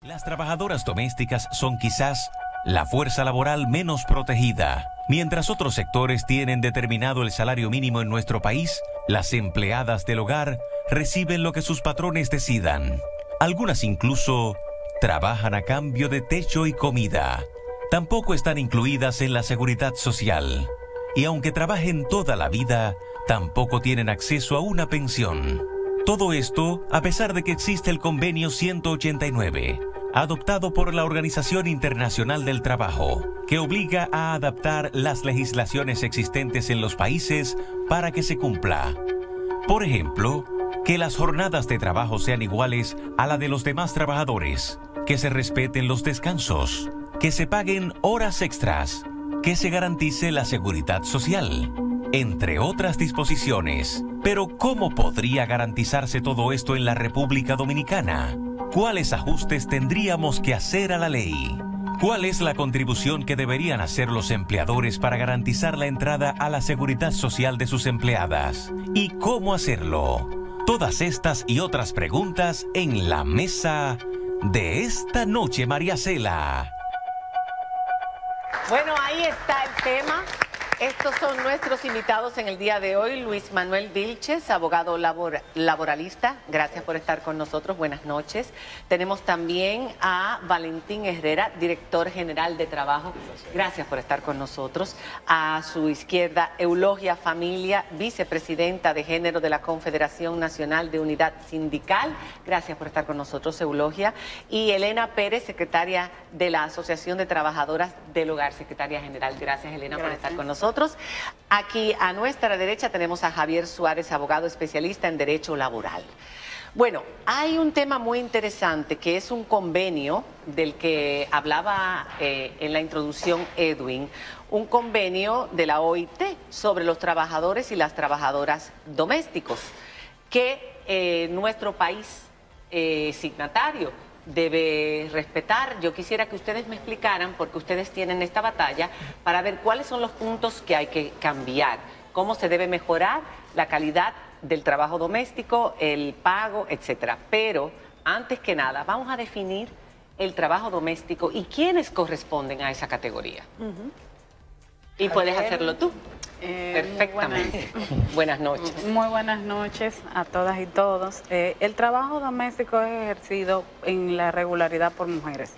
Las trabajadoras domésticas son quizás la fuerza laboral menos protegida. Mientras otros sectores tienen determinado el salario mínimo en nuestro país, las empleadas del hogar reciben lo que sus patrones decidan. Algunas incluso trabajan a cambio de techo y comida. Tampoco están incluidas en la seguridad social. Y aunque trabajen toda la vida, tampoco tienen acceso a una pensión. Todo esto a pesar de que existe el Convenio 189, adoptado por la Organización Internacional del Trabajo, que obliga a adaptar las legislaciones existentes en los países para que se cumpla. Por ejemplo, que las jornadas de trabajo sean iguales a la de los demás trabajadores, que se respeten los descansos, que se paguen horas extras, que se garantice la seguridad social, entre otras disposiciones. Pero ¿cómo podría garantizarse todo esto en la República Dominicana? ¿Cuáles ajustes tendríamos que hacer a la ley? ¿Cuál es la contribución que deberían hacer los empleadores para garantizar la entrada a la seguridad social de sus empleadas? ¿Y cómo hacerlo? Todas estas y otras preguntas en la mesa de esta noche, María Cela. Bueno, ahí está el tema. Estos son nuestros invitados en el día de hoy. Luis Manuel Vilches, abogado laboralista. Gracias por estar con nosotros. Buenas noches. Tenemos también a Valentín Herrera, director general de Trabajo. Gracias por estar con nosotros. A su izquierda, Eulogia Familia, vicepresidenta de Género de la Confederación Nacional de Unidad Sindical. Gracias por estar con nosotros, Eulogia. Y Elena Pérez, secretaria de la Asociación de Trabajadoras del Hogar, secretaria general. Gracias, Elena, por estar con nosotros. Aquí a nuestra derecha tenemos a Javier Suárez, abogado especialista en Derecho Laboral. Bueno, hay un tema muy interesante que es un convenio del que hablaba en la introducción Edwin, un convenio de la OIT sobre los trabajadores y las trabajadoras domésticos, que nuestro país signatario debe respetar. Yo quisiera que ustedes me explicaran, porque ustedes tienen esta batalla, para ver cuáles son los puntos que hay que cambiar, cómo se debe mejorar la calidad del trabajo doméstico, el pago, etcétera. Pero, antes que nada, vamos a definir el trabajo doméstico y quiénes corresponden a esa categoría. Y puedes hacerlo tú. Perfectamente. Buenas noches. Muy buenas noches a todas y todos. El trabajo doméstico es ejercido en la regularidad por mujeres,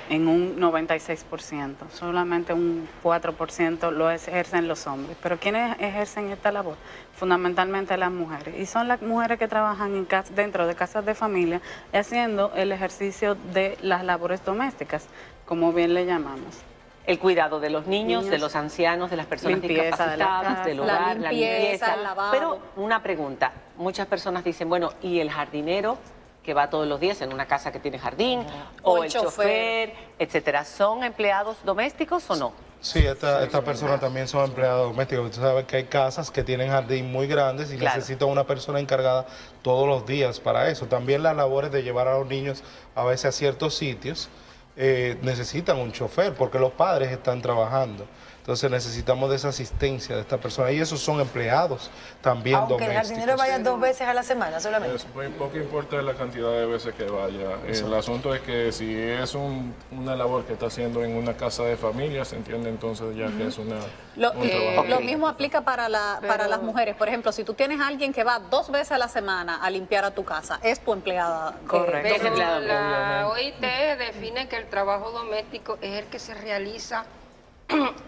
en un 96%. Solamente un 4% lo ejercen los hombres. Pero ¿quiénes ejercen esta labor? Fundamentalmente las mujeres. Y son las mujeres que trabajan dentro de casas de familia, haciendo el ejercicio de las labores domésticas, como bien le llamamos. El cuidado de los niños, de los ancianos, de las personas discapacitadas, del hogar, la limpieza, el lavado. Pero una pregunta, muchas personas dicen, bueno, ¿y el jardinero que va todos los días en una casa que tiene jardín? O el chofer, etcétera. ¿Son empleados domésticos o no? Sí, estas personas también son empleados domésticos. Usted sabe que hay casas que tienen jardín muy grandes y necesitan una persona encargada todos los días para eso. También las labores de llevar a los niños a veces a ciertos sitios necesitan un chofer porque los padres están trabajando. Entonces necesitamos de esa asistencia de esta persona y esos son empleados también domésticos. Aunque el jardinero vaya 2 veces a la semana solamente. Poco importa la cantidad de veces que vaya. El asunto es que si es una labor que está haciendo en una casa de familia, se entiende entonces ya que es un trabajo. Lo mismo aplica para las mujeres. Por ejemplo, si tú tienes a alguien que va 2 veces a la semana a limpiar a tu casa, es tu empleada. Correcto. Pero la OIT define que el trabajo doméstico es el que se realiza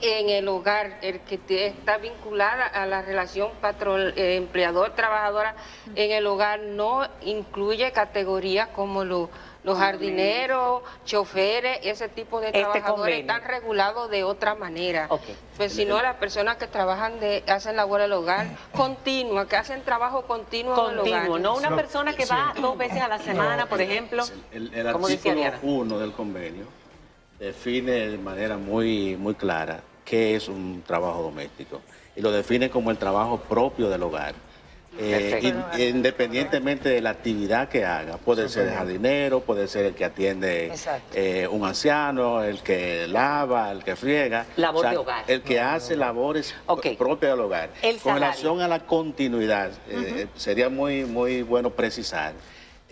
en el hogar, el que está vinculada a la relación empleador-trabajadora en el hogar. No incluye categorías como los jardineros, choferes, ese tipo de trabajadores están regulados de otra manera. Pues si no, las personas que trabajan hacen labor del hogar continua, que hacen trabajo continuo en el hogar. No una persona que va 2 veces a la semana, por ejemplo. El artículo 1 del convenio define de manera muy clara qué es un trabajo doméstico y lo define como el trabajo propio del hogar. Independientemente de la actividad que haga, puede ser el jardinero, puede ser el que atiende un anciano, el que lava, el que friega, labor de hogar, el que hace labores propias del hogar. Con relación a la continuidad, sería muy bueno precisar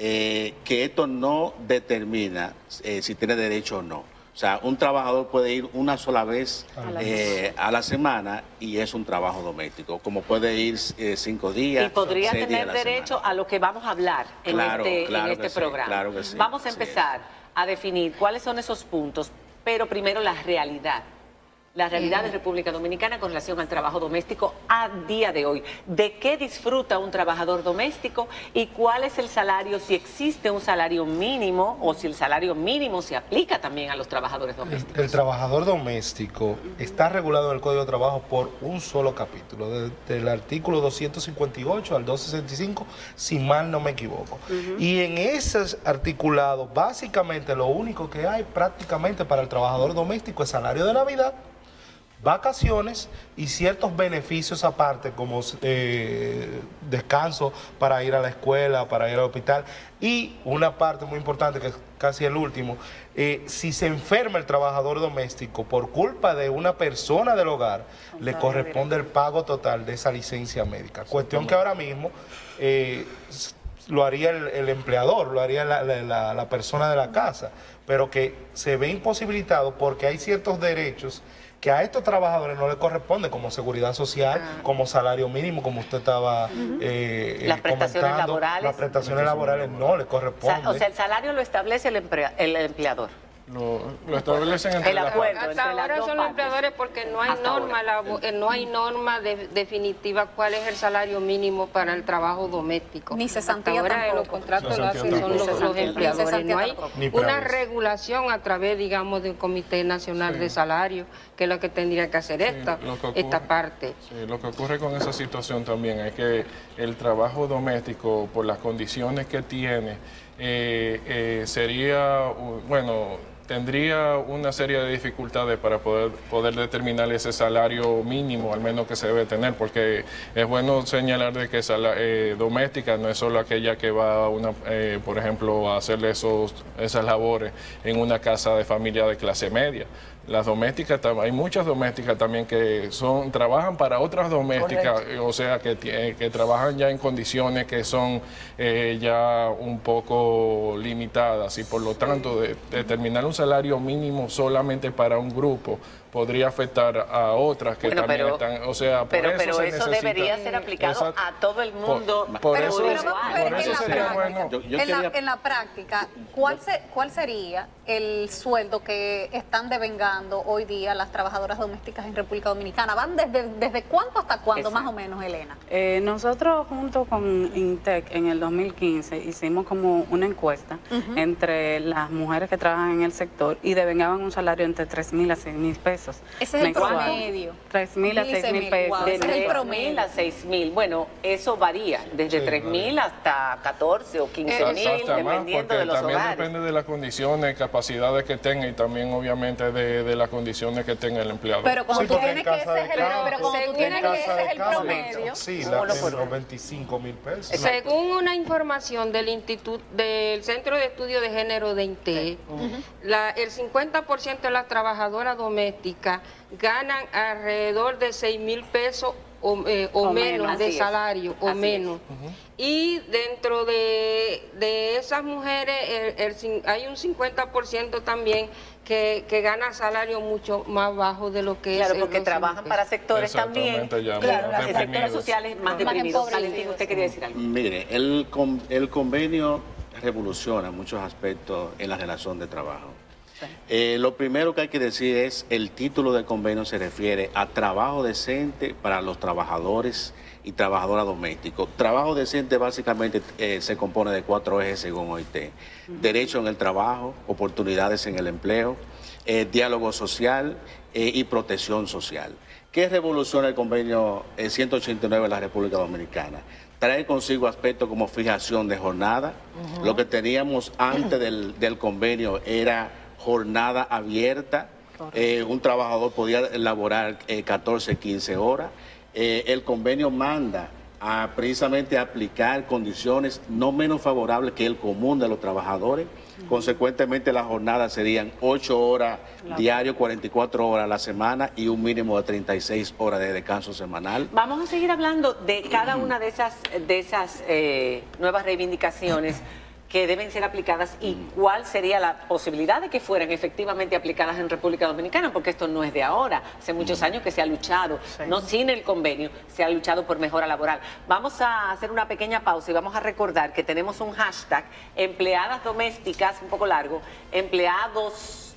que esto no determina si tiene derecho o no. O sea, un trabajador puede ir una sola vez a la semana y es un trabajo doméstico, como puede ir 5 días. Y podría tener derecho a lo que vamos a hablar en este programa. Claro que sí. Vamos a empezar a definir cuáles son esos puntos, pero primero la realidad de República Dominicana con relación al trabajo doméstico a día de hoy. ¿De qué disfruta un trabajador doméstico y cuál es el salario, si existe un salario mínimo o si el salario mínimo se aplica también a los trabajadores domésticos? El trabajador doméstico está regulado en el Código de Trabajo por un solo capítulo, desde el artículo 258 al 265, si mal no me equivoco. Y en ese articulado, básicamente lo único que hay prácticamente para el trabajador doméstico es salario de Navidad, vacaciones y ciertos beneficios aparte como descanso para ir a la escuela, para ir al hospital, y una parte muy importante que es casi el último, si se enferma el trabajador doméstico por culpa de una persona del hogar, le corresponde el pago total de esa licencia médica, cuestión que ahora mismo lo haría el empleador, lo haría la persona de la casa, pero que se ve imposibilitado porque hay ciertos derechos que a estos trabajadores no les corresponde, como seguridad social, como salario mínimo, como usted estaba las prestaciones laborales. Las prestaciones laborales no les corresponden. O sea, el salario lo establece el empleador. Lo establecen entre las partes. Hasta ahora son los empleadores porque no hay norma definitiva cuál es el salario mínimo para el trabajo doméstico. Ni cesantía ahora en los contratos lo hacen son los empleadores. No hay una regulación a través, digamos, de un Comité Nacional de Salario, que es lo que tendría que hacer esta parte. Sí, lo que ocurre con esa situación también es que el trabajo doméstico, por las condiciones que tiene, tendría una serie de dificultades para poder determinar ese salario mínimo, al menos que se debe tener, porque es bueno señalar de que doméstica no es solo aquella que va, por ejemplo, a hacerle esas labores en una casa de familia de clase media. Las domésticas, hay muchas domésticas también que trabajan para otras domésticas, o sea, que trabajan ya en condiciones que son ya un poco limitadas y por lo tanto determinar un salario mínimo solamente para un grupo podría afectar a otras que también están, o sea, pero eso debería ser aplicado a todo el mundo. Por eso sería bueno. En la práctica, ¿cuál sería el sueldo que están devengando hoy día las trabajadoras domésticas en República Dominicana? ¿Van desde cuánto hasta cuándo, más o menos, Elena? Nosotros junto con INTEC en el 2015 hicimos como una encuesta entre las mujeres que trabajan en el sector y devengaban un salario entre 3.000 a 6.000 pesos. Ese es el promedio. 3.000 a 6.000 pesos. Wow, ese es el promedio. A 6.000. Bueno, eso varía, desde 3.000 hasta 14 o 15.000, dependiendo de los también hogares. Depende de las condiciones, capacidades que tenga y también obviamente de las condiciones que tenga el empleador. Pero como tú tienes que ese es el promedio. Sí, los 25.000 pesos. Según una información del Centro de Estudio de Género de INTEC, el 50% de las trabajadoras domésticas ganan alrededor de 6.000 pesos o menos de salario, o menos. Y dentro de esas mujeres hay un 50% también que gana salario mucho más bajo de lo que es. Claro, porque trabajan para sectores también. Claro, los sectores sociales más deprimidos. Valentín, ¿usted quería decir algo? Mire, el convenio revoluciona muchos aspectos en la relación de trabajo. Lo primero que hay que decir es el título del convenio se refiere a trabajo decente para los trabajadores y trabajadoras domésticos. Trabajo decente básicamente se compone de 4 ejes según OIT. Derecho en el trabajo, oportunidades en el empleo, diálogo social y protección social. ¿Qué revoluciona el convenio 189 de la República Dominicana? Trae consigo aspectos como fijación de jornada. Lo que teníamos antes del convenio era jornada abierta, un trabajador podía elaborar 14, 15 horas. El convenio manda a precisamente aplicar condiciones no menos favorables que el común de los trabajadores. Consecuentemente, las jornadas serían 8 horas diario, 44 horas a la semana y un mínimo de 36 horas de descanso semanal. Vamos a seguir hablando de cada una de esas nuevas reivindicaciones que deben ser aplicadas y cuál sería la posibilidad de que fueran efectivamente aplicadas en República Dominicana, porque esto no es de ahora, hace muchos años que se ha luchado, no sin el convenio, se ha luchado por mejora laboral. Vamos a hacer una pequeña pausa y vamos a recordar que tenemos un hashtag, empleadas domésticas, un poco largo, empleados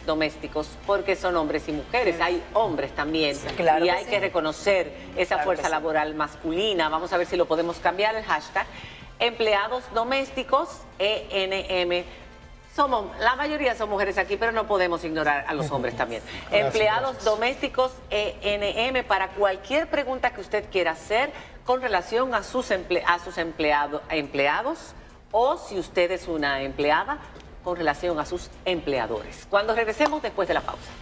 domésticos, porque son hombres y mujeres, hay hombres también, claro, y hay que reconocer esa fuerza laboral masculina. Vamos a ver si lo podemos cambiar el hashtag. Empleados domésticos, ENM. La mayoría son mujeres aquí, pero no podemos ignorar a los hombres también. Empleados domésticos, ENM, para cualquier pregunta que usted quiera hacer con relación a sus empleados, o si usted es una empleada, con relación a sus empleadores. Cuando regresemos después de la pausa.